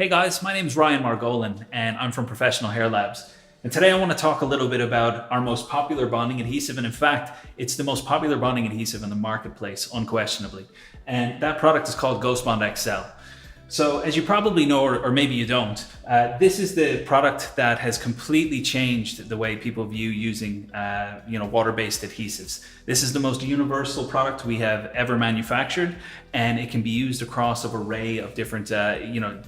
Hey guys, my name is Ryan Margolin and I'm from Professional Hair Labs. And today I want to talk a little bit about our most popular bonding adhesive, and in fact, it's the most popular bonding adhesive in the marketplace, unquestionably. And that product is called Ghost Bond XL. So as you probably know, or maybe you don't, this is the product that has completely changed the way people view using water-based adhesives. This is the most universal product we have ever manufactured, and it can be used across an array of different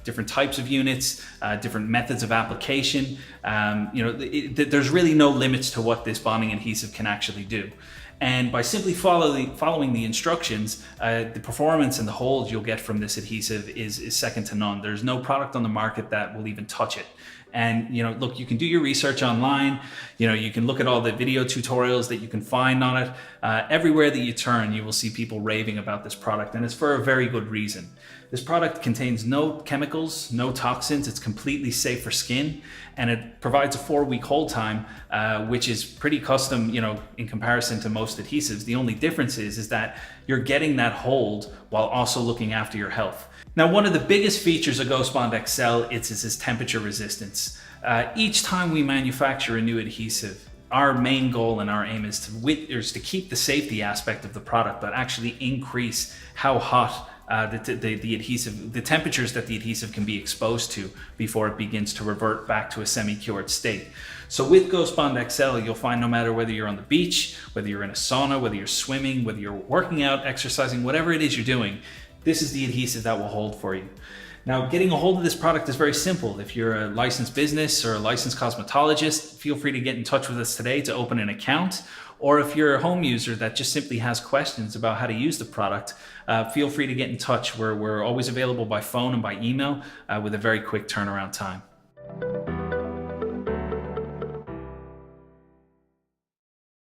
different types of units, different methods of application. There's really no limits to what this bonding adhesive can actually do. And by simply following the instructions, the performance and the hold you'll get from this adhesive is second to none. There's no product on the market that will even touch it. And look, you can do your research online. You can look at all the video tutorials that you can find on it. Everywhere that you turn, you will see people raving about this product, and it's for a very good reason. This product contains no chemicals, no toxins. It's completely safe for skin, and it provides a 4-week hold time, which is pretty custom, in comparison to most adhesives. The only difference is that you're getting that hold while also looking after your health. Now, one of the biggest features of Ghost Bond XL is its temperature resistance. Each time we manufacture a new adhesive, our main goal and our aim is to keep the safety aspect of the product, but actually increase how hot the temperatures that the adhesive can be exposed to before it begins to revert back to a semi-cured state. So with Ghost Bond XL, you'll find no matter whether you're on the beach, whether you're in a sauna, whether you're swimming, whether you're working out, exercising, whatever it is you're doing, this is the adhesive that will hold for you. Now, getting a hold of this product is very simple. If you're a licensed business or a licensed cosmetologist, feel free to get in touch with us today to open an account. Or if you're a home user that just simply has questions about how to use the product, feel free to get in touch. We're always available by phone and by email with a very quick turnaround time.